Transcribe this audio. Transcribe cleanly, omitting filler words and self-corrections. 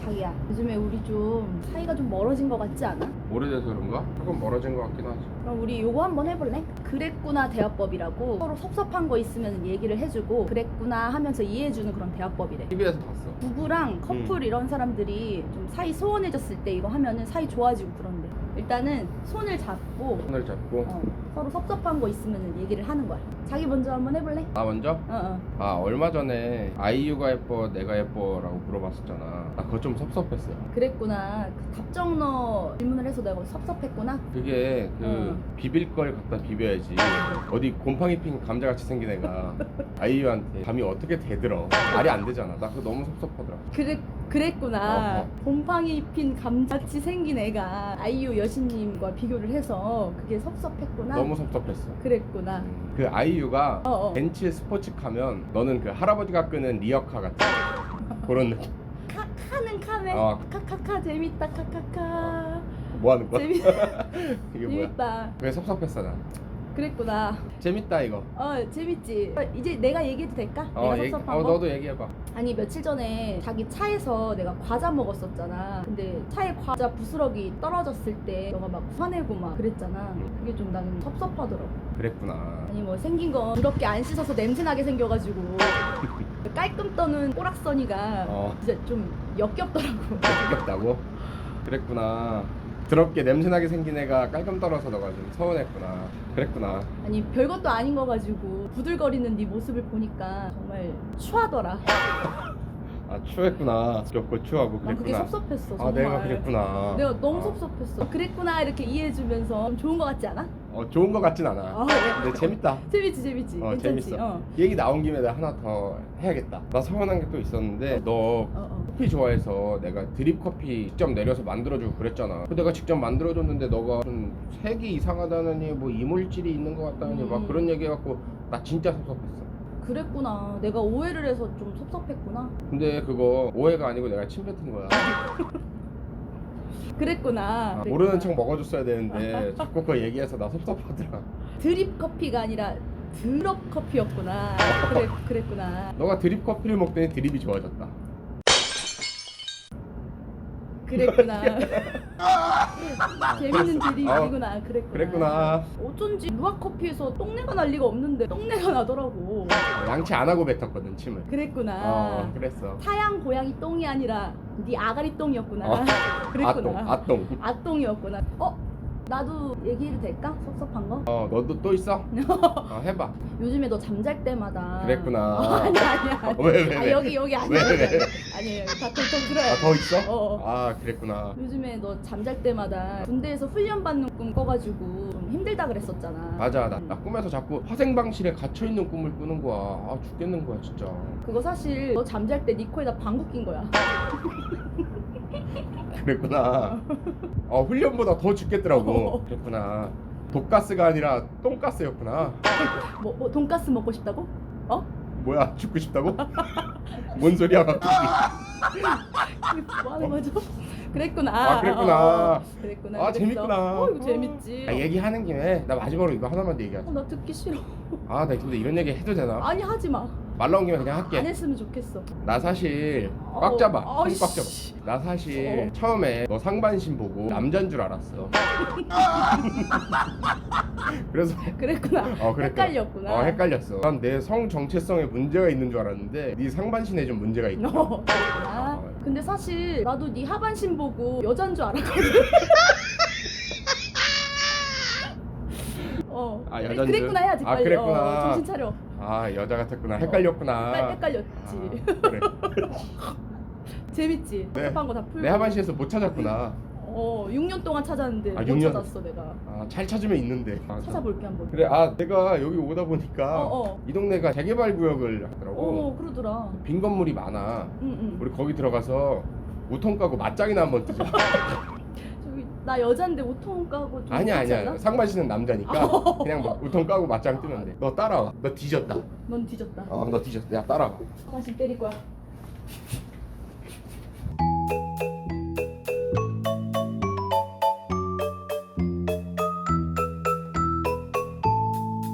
자기야, 요즘에 우리 좀 사이가 좀 멀어진 것 같지 않아? 오래돼서 그런가? 조금 멀어진 것 같긴 하지. 그럼 우리 요거 한번 해볼래? 그랬구나 대화법이라고 서로 섭섭한 거 있으면 얘기를 해주고 그랬구나 하면서 이해해주는 그런 대화법이래. TV에서 봤어. 부부랑 커플 이런 사람들이 좀 사이 소원해졌을 때 이거 하면은 사이 좋아지고 그런데 일단은 손을 잡고 손을 잡고. 서로 섭섭한 거 있으면 얘기를 하는 거야. 자기 먼저 한번 해볼래? 나 먼저? 어어. 아, 얼마 전에 아이유가 예뻐 내가 예뻐라고 물어봤었잖아. 나 그거 좀 섭섭했어. 그랬구나. 그 답정너 질문을 해서 내가 섭섭했구나. 그게 비빌 걸 갖다 비벼야지. 어디 곰팡이 핀 감자같이 생긴 애가 아이유한테 감이 어떻게 대들어. 말이 안 되잖아. 나 그거 너무 섭섭하더라. 그랬구나. 곰팡이 핀 감자같이 생긴 애가 아이유 여신님과 비교를 해서 그게 섭섭했구나. 너무 섭섭했어. 그랬구나. 그 아이유가 어어. 벤츠 스포츠카면 너는 그 할아버지가 끄는 리어카 같은 그런 느낌. 카는 카네. 카카카 재밌다 카카카. 뭐 하는 거야? 재밌. 이게 뭐야? 재밌다. 왜 섭섭했어 나? 그랬구나. 재밌다 이거. 재밌지. 이제 내가 얘기해도 될까? 내가 섭섭한 거? 너도 얘기해봐. 아니 며칠 전에 자기 차에서 내가 과자 먹었었잖아. 근데 차에 과자 부스러기 떨어졌을 때 너가 막 화내고 막 그랬잖아. 그게 좀 나는 섭섭하더라고. 그랬구나. 아니 뭐 생긴 건 더럽게 안 씻어서 냄새나게 생겨가지고 깔끔 떠는 꼬락서니가 진짜 좀 역겹더라고. 역겹다고? 그랬구나. 더럽게 냄새나게 생긴 애가 깔끔 떨어서 너가 좀 서운했구나. 그랬구나. 아니 별것도 아닌 거 가지고 부들거리는 네 모습을 보니까 정말 추하더라. 아, 추했구나. 귀엽고 추하고 난 그게 그랬구나. 섭섭했어. 아, 정말. 내가 그랬구나. 내가 너무 아. 섭섭했어. 그랬구나 이렇게 이해해주면서 좀 좋은 거 같지 않아? 좋은 거 같진 않아. 네. 근데 재밌다. 재밌지 괜찮지? 재밌어. 얘기 나온 김에 내가 하나 더 해야겠다. 나 서운한 게 또 있었는데 너 커피 좋아해서 내가 드립 커피 직접 내려서 만들어주고 그랬잖아. 내가 직접 만들어줬는데 너가 좀 색이 이상하다느니 뭐 이물질이 있는 것 같다느니 막 그런 얘기 해갖고 나 진짜 섭섭했어. 그랬구나. 내가 오해를 해서 좀 섭섭했구나. 근데 그거 오해가 아니고 내가 침 뱉은 거야. 그랬구나. 모르는 척 먹어줬어야 되는데 자꾸 그거 얘기해서 나 섭섭하더라. 드립 커피가 아니라 드럽 커피였구나. 그랬구나. 너가 드립 커피를 먹더니 드립이 좋아졌다. 그랬구나. 재밌는 드립이구나. 그랬구나. 어쩐지 루아커피에서 똥내가 날 리가 없는데 똥내가 나더라고. 양치 안 하고 뱉었거든 침을. 그랬구나. 그랬어. 타양 고양이 똥이 아니라 네 아가리 똥이었구나. 그랬구나. 아똥. 아똥이었구나. 나도 얘기해도 될까? 섭섭한 거? 너도 또 있어? 해봐. 요즘에 너 잠잘 때마다 그랬구나. 아니야. 왜? 여기 아니야. 왜? 아니에요. 다 들어야 돼. 더 있어? 어. 그랬구나. 요즘에 너 잠잘 때마다 군대에서 훈련받는 꿈 꿔가지고 좀 힘들다 그랬었잖아. 맞아. 나 꿈에서 자꾸 화생방실에 gat혀있는 꿈을 꾸는 거야. 죽겠는 거야 진짜. 그거 사실 너 잠잘 때 네 코에다 방구 낀 거야. 그랬구나. 훈련보다 더 죽겠더라고. 그랬구나. 독가스가 아니라 똥가스였구나. 뭐 돈가스 먹고 싶다고? 뭐야, 죽고 싶다고? 뭔 소리야 갑자기. 뭐 하는 거죠? 그랬구나. 그랬구나. 그랬구나. 재밌구나. 이거 재밌지. 얘기하는 김에 나 마지막으로 이거 하나만 더 얘기하자. 나 듣기 싫어. 나 근데 이런 얘기 해도 되나? 아니 하지 마. 말 나온 김에 그냥 안 할게. 했으면 좋겠어. 나 사실 꽉 잡아. 손 아이씨. 꽉 잡아. 나 사실 처음에 너 상반신 보고 남자인 줄 알았어. 그래서 그랬구나. 그랬구나. 헷갈렸구나. 헷갈렸어. 난 내 성 정체성에 문제가 있는 줄 알았는데 네 상반신에 좀 문제가 있다. 그랬구나. 근데 사실 나도 네 하반신 보고 여잔 줄 알았거든. 여잔 줄? 그랬구나 해야지 빨리. 그랬구나. 정신 차려. 여자 같았구나. 헷갈렸구나. 헷갈렸지. 그래. 재밌지? 섭섭한 거 다 풀고. 내 하반신에서 못 찾았구나. 6년 동안 찾았는데 못 6년? 찾았어 내가. 잘 찾으면 있는데. 찾아볼게 한번. 그래. 내가 여기 오다 보니까 이 동네가 재개발 구역을 하더라고. 그러더라. 빈 건물이 많아. 응. 우리 거기 들어가서 우통 까고 맞짱이나 한번 뜨자. 저기 나 여잔데 오통 까고 좀 아니야. 그렇지 않아? 상반신은 남자니까 그냥 우통 까고 맞짱 뜨면 돼. 너 따라와. 너 뒤졌다. 넌 뒤졌다. 너 뒤졌다. 야, 따라와. 하나씩 때릴 거야.